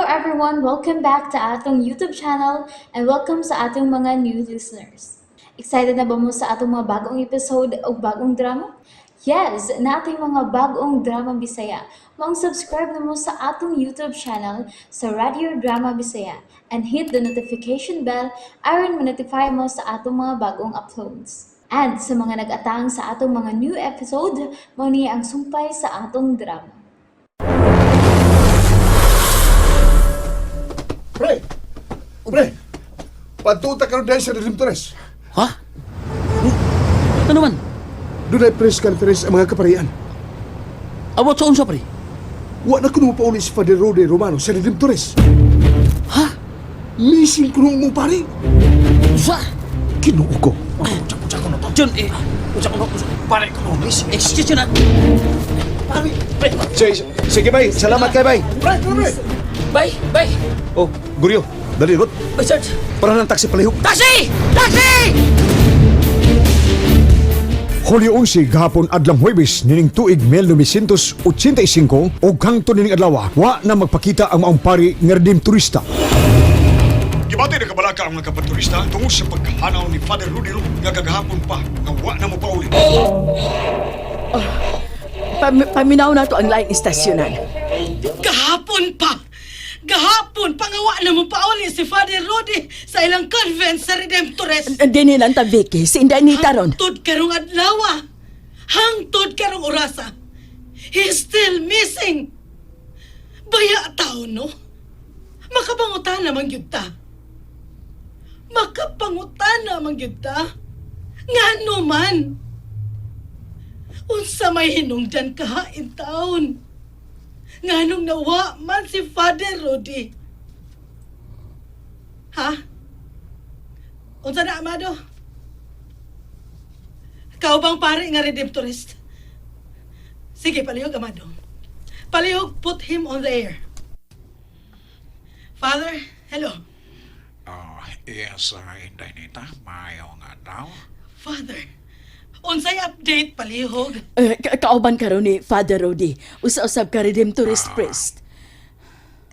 everyone, welcome back to atong YouTube channel and welcome sa atong mga new listeners. Excited na ba mo sa atong mga bagong episode o bagong drama? Yes, na ating mga bagong drama Bisaya. Subscribe na mo sa atong YouTube channel sa Radio Drama Bisaya and hit the notification bell aron ma-notify mo sa atong mga bagong uploads. And sa mga nag-atang sa atong mga new episode, mo niya ang sumpay sa atong drama. Pre! Pre! Patuta ka rin dahil sa Redemptores. Ha? Ano naman? Doon ay press conference ang mga kaparian. Abot sa unsa, pre? Wa na kuno pauli si Father Rode Romano sa Redemptores. Ha? Missing kuno mo pare. Usa? Kinuo ko. Usa ko na to. Diyan, usa ko na. Pare ko na. Excuse na. Pare! Pre! Sige bay, salamat kay bay. Pre! Bye! Oh, Guryo, dali rot. Bye, Sarge. Para ng taxi palihog. Taxi! Taxi! Hulyo 11 gahapon adlang Huwebes nining tuig 1985 ug hangtod nining adlaw wa na magpakita ang maong pari nga redeem turista. Gibati na kabalaka ang mga kapaturista tungod sa paghanaw ni Father Rudy nga kagahapon pa nga wa na mo pauli. Paminaw na to ang laing istasyonan. Gahapon, pangawa na mo pauli si Father Rodi sa ilang convent sa Redemptores. Dini lang ta, Vicky. Si Inday ni Taron. Hangtod karong adlawa. Hangtod karong orasa. He's still missing. Baya tao, no? Makapangutan naman yun ta. Nga man. Unsa may hinungdan kahain taon. Nganong nawa man si Father Rodi. Ha? Unsa na, Amado? Kau bang pare nga Redemptorist? Sige, palihog, Amado. Palihog, put him on the air. Father, hello. Yes, Inday Nita, mayo nga daw. Father, unsay update, palihog? Kauban karon ni Father Rodi. Usa-usab ka Redemptorist priest.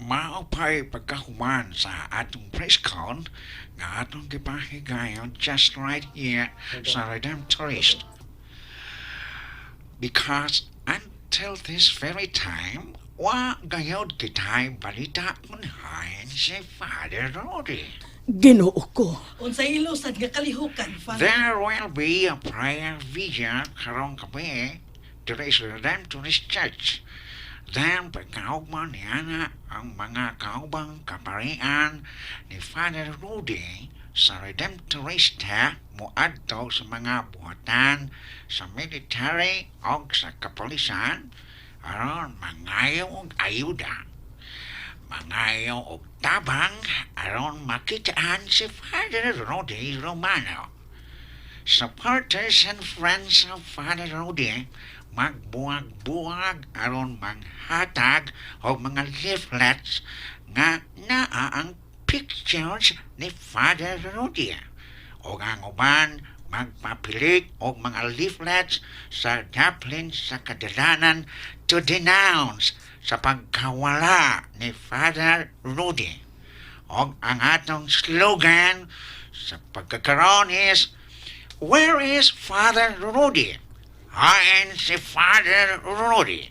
Mao pa'y pagkahuman sa atong press con nga atong gipahigayon just right here sa Redemptorist. Because until this very time, wa gayod kita'y balita kunhain si Father Rodi. Ginoo ko. Unsay ilusad nga kalihukan, Father? There will be a prayer vigil karong gabi dire sa Redemptorist Church. Then, pagkaugman niya na ang mga kaubang kaparian ni Father Rudy sa Redemptorista muadto sa mga buhatan sa military o sa kapulisan aron mangayo og ayuda. Mangayo og tabang aron makitaan si Father Rudy Romano. Supporters and friends of Father Rudy magbuwag-buwag aron manghatag og mga leaflets nga naa ang pictures ni Father Rudy. O ang uban magpapilit og mga leaflets sa daplin sa kadalanan to denounce sa pagkawala ni Father Rudy. O ang atong slogan sa pagkakaroon is, "Where is Father Rudy? Hain si Father Rudy.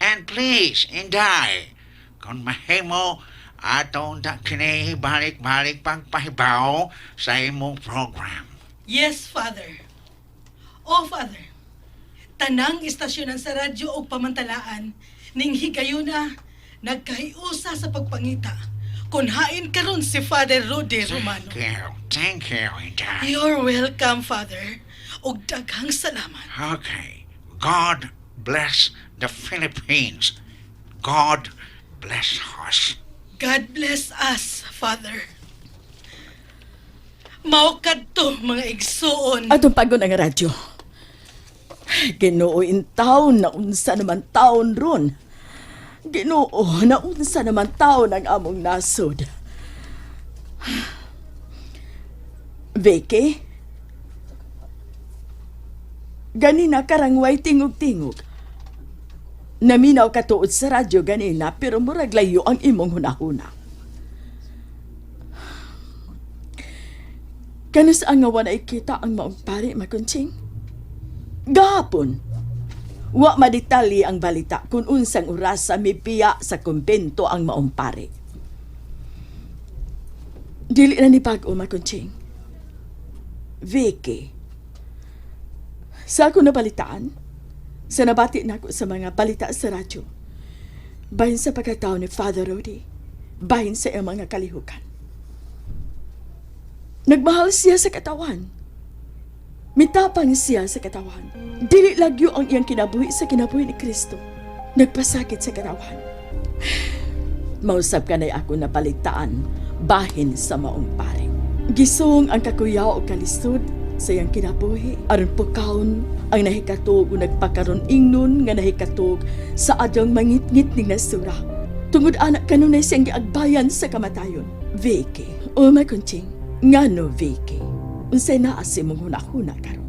And please, Inday, kung mahimo, atong kini balik-balik pagpahibaw sa imong program." Yes, Father. Oh, Father. Tanang istasyonan sa radyo o pamantalaan ning higayuna nagkahiusa sa pagpangita kung hain karon si Father Rudy Romano. Thank you, Inday. You're welcome, Father. Og daghang salamat. Okay. God bless the Philippines. God bless us. God bless us, Father. Mao kadto mga igsoon. Atong pagon ang radyo. Ginoo in taon na unsa naman taon ron. Ginoo na unsa naman taon ang among nasod. Vicky? Ganina karangway tingog-tingog. Naminaw ka tuod sa radyo ganina pero murag layo ang imong hunahuna. Kanas ang nga wala ikita ang maong pari, Makunching? Gahapon, wa madetali ang balita kung unsang oras sa mipiya sa kumbento ang maong pari. Dili na ni Pag-o, Makunching. Vicky, sa ako nabalitaan, sa nabati na ako sa mga balita sa radyo, bahin sa pagkatao ni Father Rody, bahin sa iyang mga kalihukan. Nagmahal siya sa katawan. Mitapang siya sa katawan. Dili lagyo ang iyang kinabuhi sa kinabuhi ni Kristo. Nagpasakit sa katawan. Mausap ka na ako napalitaan, bahin sa maong pare. Gisong ang kakuyaw o kalisod sa iyang kinabuhi. Aron po kaon ang nahikatog o nagpakaroon ingnon nga nahikatog sa adyang mangit-ngit ning nasura. Tungod anak kanunay siyang giagbayan sa kamatayon. Vicky, o Makunching, ngano Vicky, unsay naa si mong hunahuna karon.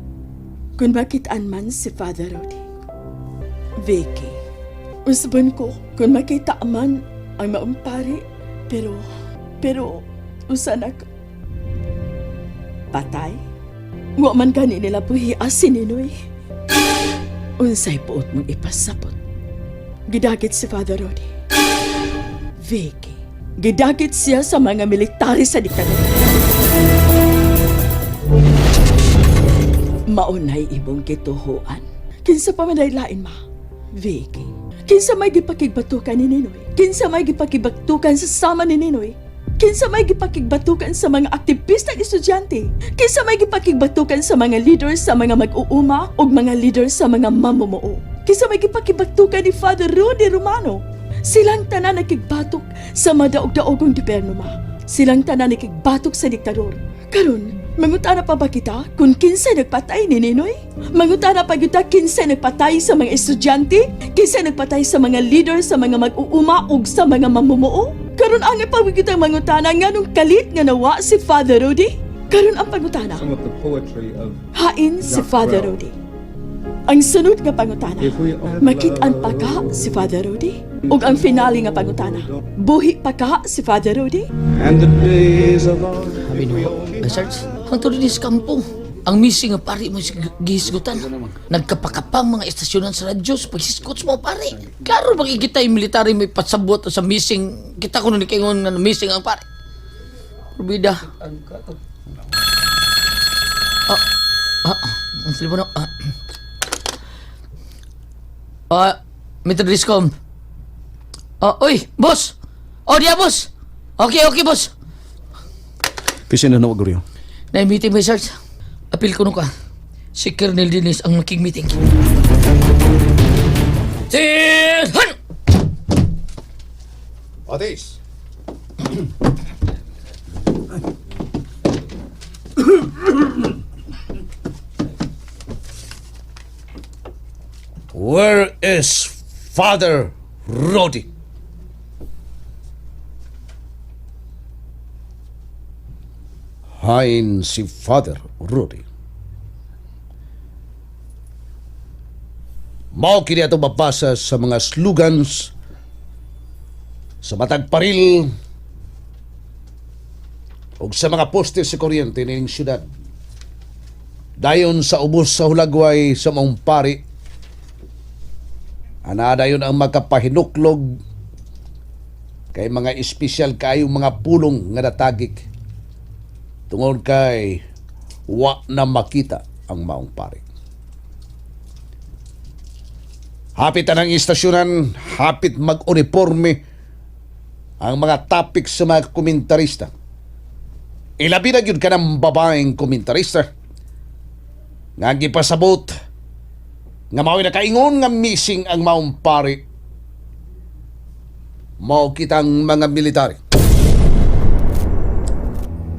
Kung makitaan man si Father Rody. Vicky, usbon ko kung makita man ang maong pari, pero usan ako patay. Wa man gani nila buhi asin Ninoy. Unsay puot mong ipasabot. Gidagit si Father Rody. Vicky, gidagit siya sa mga military sa diktadura. Maunay ibong kituhuan. Kinsa pa man ay lain ma, Vicky. Kinsa may gipakigbatukan ni Ninoy. Kinsa may gipakigbatukan sa sama ni Ninoy. Kinsa may gipakigbatukan sa mga aktivistang estudyante. Kinsa may gipakigbatukan sa mga leaders sa mga mag-uuma o mga leaders sa mga mamumuo. Kinsa may gipakigbatukan ni Father Rudy Romano. Silang tanan nakigbatok sa madaog-daogong gobyerno ma. Silang tanan nakigbatok sa diktador. Karon, mangutana pa ba kita kung kinsa nagpatay ni Ninoy? Mangutana pa kita kinsa nagpatay sa mga estudyante? Kinsa nagpatay sa mga leader sa mga mag-uuma ug sa mga mamumuo? Karon ang ipawig kitang mangutana nganong kalit nga nawa si Father Rudy? Karon ang pangutana. Some of the poetry of Hain si Father Rudy. Ang sunod nga pangutana. Makit-an pa ka si Father Rudy? Ug ang finale nga pangutana. Buhi pa ka si Father Rudy? and the days of our Sabi niyo, Sarge, ang tuloy sa kampo. Ang missing nga pari mo gihisgutan. Nagkapakapang mga estasyonan sa radyo sa paghisgot sa mga pari. Klaro makikita yung military may pasabot sa missing. Kita ko nung ikingon nga missing ang pari. Rubida. Ang Cebuano. Mr. Discom. Uy, boss! Diya, boss! Okay, boss! Kasi na nawag rin. Na-meeting may Sarge. Apil ko nung ka. Si Colonel Dennis ang makig-meeting. Silhan! Otis! Where is Father Rody? Hain si Father Rody. Mao kini ato mabasa sa mga slogans sa matag paril ug sa mga poste sa kuryente ning syudad. Dayon sa ubos sa hulagway sa maong pari, ana dayon ang magkapahinuklog kay mga espesyal kayong mga pulong nga natagik tungod kay wa na makita ang maong pari. Hapit ang istasyonan, hapit mag-uniforme ang mga topic sa mga komentarista. Ilabi na yun ka ng babaeng komentarista nga gipasabot nga mao'y nakaingon nga missing ang maong pari. Mao kitang mga military.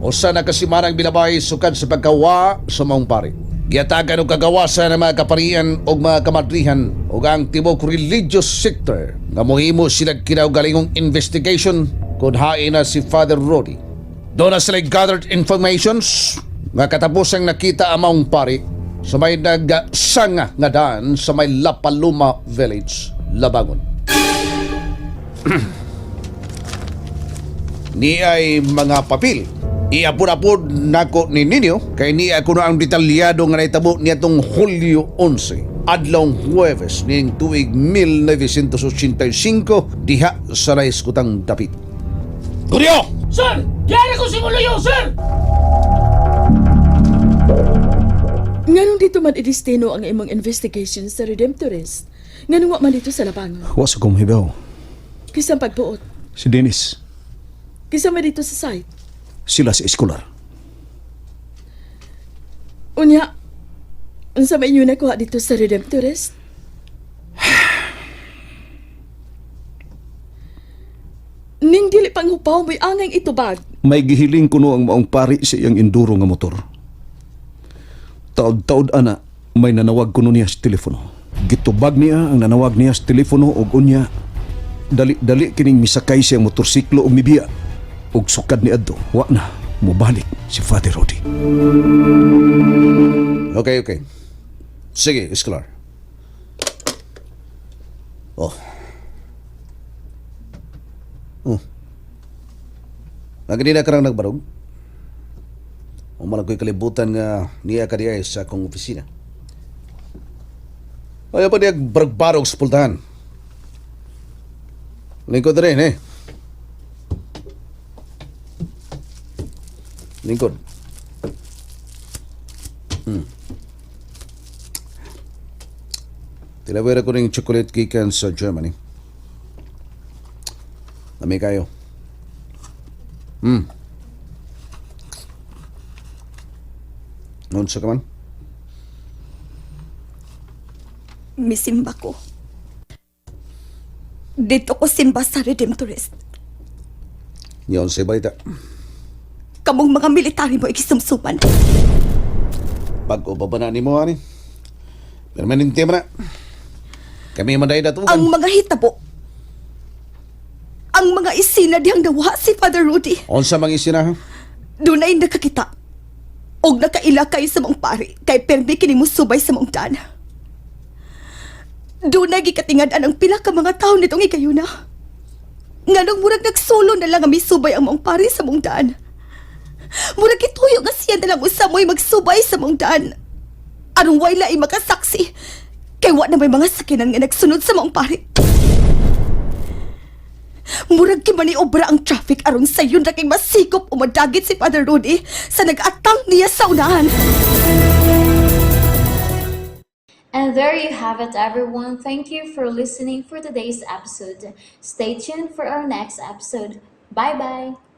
Usa na kasimarang binabay sukad sa pagkawa sa maong pari. Giyatagan o kagawasan ng mga kaparian o mga kamadrihan o ang tibok religious sector nga mohimo sila kinaugalingong investigation kung hain na si Father Rody. Doon na sila gathered informations nga katapusang nakita ang maong pari sa may nagsanga nga daan sa may Lapaluma Village. labangon. Ni ay mga papel. Iapod-apod nako ni ninyo kay ni ako na ang detalyado nga naitabo niyatong Hulyo 11 adlawng Huwebes ning tuig 1985 diha sa Naiskutang Dapit. Kuryo! Sir! Yari ko si Muluyo, sir! Nganong dito man idistino ang imong investigation sa Redemptorist? Nganong wa man dito sa labangon? Wasa kong hibaw. Kisang pagbuot? Si Dennis, Kisang man dito sa site? sila si eskolar. Unya, unsa may inyo nakuha dito sa Redemptorist? Ning dili pang hupaw mo'y angay itubag. May gihiling kuno ang maong pari sa iyang enduro nga motor. Taod-taod ana, may nanawag kuno niya sa telepono. Gitubag niya ang nanawag niya sa telepono og unya, dali-dali kining misakay siyang motorsiklo og mibiya. Og sukad ni adto, wa na mubalik si Father Rodi. Okay. Sige, eskolar. Oh. Naganina ka nang nagbarog? O malang ko'y kalibutan nga niya ka diya sa akong opisina. Ayaw pa niya barog-barog sa pultahan. Lingkod rin Lingkod. Tilawera ko rin chocolate gikan sa Germany. Lami kayo. Nunsa ka man? Misimba ko. Dito ko simba sa Redemptorist. Yon sa balita. Kamong mga military mo ikisumsuman. Pag-o ba na ni mo, ani? Permanente mo na. Kami manday na tugan. Ang mga hitabo. Ang mga isina diyang nawa si Father Rudy. Onsa mang isina, ha? Doon ay nakakita. Og nakaila kayo sa mong pari. Kay permi kini mo subay sa mong dan. Doon ay gikatingadan ang pila ka mga tao nitong ikayuna. Nganong murag nagsulo na lang ang misubay ang mong pari sa mong dan. Murag ituyo nga siya na lang usamoy magsubay sa mong dan. Anong wala ay makasaksi. Kay wa na may mga sakinan nga nagsunod sa mong pari. Murag kimaniobra ang traffic aron sa yun na kay masikop o madagit si Father Rudy sa nag-atang niya sa unahan. And there you have it, everyone. Thank you for listening for today's episode. Stay tuned for our next episode. Bye-bye.